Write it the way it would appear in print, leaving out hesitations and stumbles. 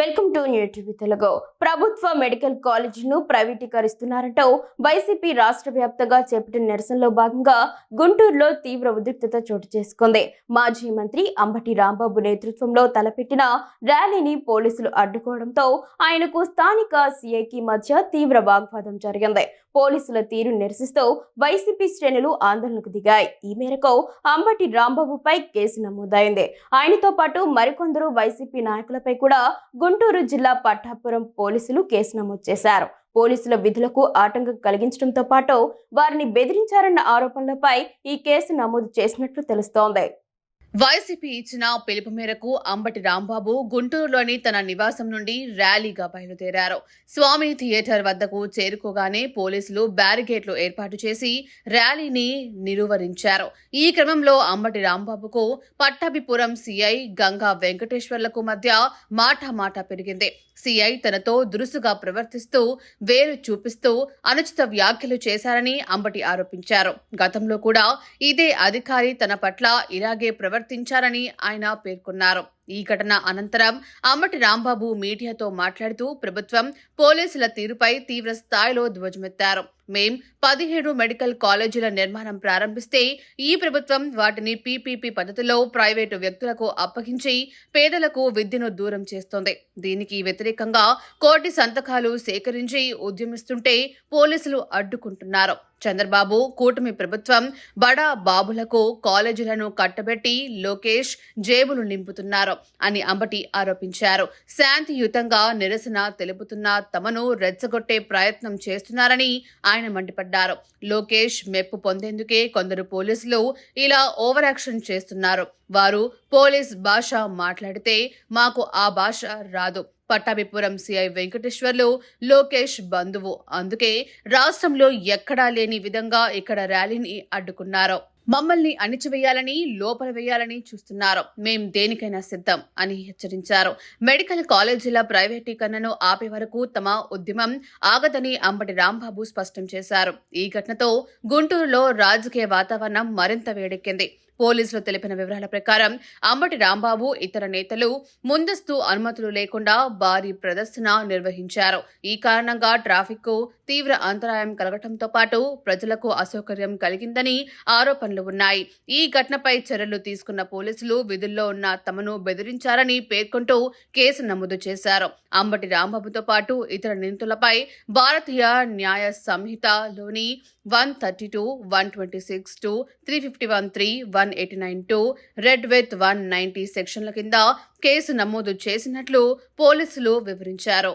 Welcome to new TV Telugu. ప్రభుత్వ medical కాలేజీను ప్రైవేటీకరిస్తున్నారంటూ YCP రాష్ట్ర వ్యాప్తంగా చేపట్టిన నిరసనలో భాగంగా గుంటూరులో తీవ్ర ఉద్రిక్తత చోటు చేసుకుంది. మాజీ మంత్రి అంబటి రాంబాబు నేతృత్వంలో తలపెట్టిన ర్యాలీని పోలీసులు అడ్డుకోవడంతో ఆయనకు స్థానిక సీఐకి మధ్య తీవ్ర వాగ్వాదం జరిగింది. పోలీసుల తీరు నిరసిస్తూ వైసీపీ శ్రేణులు ఆందోళనకు దిగాయి. ఈ మేరకు అంబటి రాంబాబుపై కేసు నమోదైంది. ఆయనతో పాటు మరికొందరు వైసీపీ నాయకులపై కూడా గుంటూరు జిల్లా పట్టాపురం పోలీసులు కేసు నమోదు చేశారు. పోలీసుల విధులకు ఆటంకం కలిగించడంతో పాటు వారిని బెదిరించారన్న ఆరోపణలపై ఈ కేసు నమోదు చేసినట్లు తెలుస్తోంది. వైసీపీ ఇచ్చిన పిలుపు మేరకు అంబటి రాంబాబు గుంటూరులోని తన నివాసం నుండి ర్యాలీగా బయలుదేరారు. స్వామి థియేటర్ వద్దకు చేరుకోగానే పోలీసులు బ్యారికేడ్లు ఏర్పాటు చేసి ర్యాలీని నిలువరించారు. ఈ క్రమంలో అంబటి రాంబాబుకు పట్టాభిపురం సీఐ గంగా వెంకటేశ్వర్లకు మధ్య మాటామాట పెరిగింది. సీఐ తనతో దురుసుగా ప్రవర్తిస్తూ వేలు చూపిస్తూ అనుచిత వ్యాఖ్యలు చేశారని అంబటి ఆరోపించారు. గతంలో కూడా ఇదే అధికారి తన పట్ల ఇలాగే ప్రవర్తించారని ఆయన పేర్కొన్నారు. ఈ ఘటన అనంతరం అంబటి రాంబాబు మీడియాతో మాట్లాడుతూ ప్రభుత్వం పోలీసుల తీరుపై తీవ్ర స్థాయిలో ధ్వజమెత్తారు. మేం 17 మెడికల్ కాలేజీల నిర్మాణం ప్రారంభిస్తే ఈ ప్రభుత్వం వాటిని పీపీపీ పద్ధతిలో ప్రైవేటు వ్యక్తులకు అప్పగించి పేదలకు విద్యను దూరం చేస్తోంది. దీనికి వ్యతిరేకంగా కోటి సంతకాలు సేకరించి ఉద్యమిస్తుంటే పోలీసులు అడ్డుకుంటున్నారు. చంద్రబాబు కూటమి ప్రభుత్వం బడా బాబులకు కాలేజీలను కట్టబెట్టి లోకేష్ జేబులు నింపుతున్నారు అని అంబటి ఆరోపించారు. శాంతియుతంగా నిరసన తెలుపుతున్న తమను రెచ్చగొట్టే ప్రయత్నం చేస్తున్నారని ఆయన మండిపడ్డారు. లోకేష్ మెప్పు పొందేందుకే కొందరు పోలీసులు ఇలా ఓవర్ యాక్షన్ చేస్తున్నారు. వారు పోలీస్ భాష మాట్లాడితే మాకు ఆ భాష రాదు. పట్టాభిపురం సీఐ వెంకటేశ్వర్లు లోకేష్ బంధువు, అందుకే రాష్ట్రంలో ఎక్కడా లేని విధంగా ఇక్కడ ర్యాలీని అడ్డుకున్నారు. మమ్మల్ని అణిచివేయాలని లోపల వేయాలని చూస్తున్నారు. మేం దేనికైనా సిద్ధం అని హెచ్చరించారు. మెడికల్ కాలేజీల ప్రైవేటీకరణను ఆపే వరకు తమ ఉద్యమం ఆగదని అంబటి రాంబాబు స్పష్టం చేశారు. ఈ ఘటనతో గుంటూరులో రాజకీయ వాతావరణం మరింత వేడెక్కింది. పోలీసులు తెలిపిన వివరాల ప్రకారం అంబటి రాంబాబు ఇతర నేతలు ముందస్తు అనుమతులు లేకుండా భారీ ప్రదర్శన నిర్వహించారు. ఈ కారణంగా ట్రాఫిక్ కు తీవ్ర అంతరాయం కలగటంతో పాటు ప్రజలకు అసౌకర్యం కలిగిందని ఆరోపణలు ఉన్నాయి. ఈ ఘటనపై చర్యలు తీసుకున్న పోలీసులు విధుల్లో ఉన్న తమను బెదిరించారని పేర్కొంటూ కేసు నమోదు చేశారు. అంబటి రాంబాబుతో పాటు ఇతర నిందితులపై భారతీయ న్యాయ సంహితలోని 132, 126, 351(3), 189(2), రెడ్ విత్ 190 సెక్షన్ల కింద కేసు నమోదు చేసినట్లు పోలీసులు వివరించారు.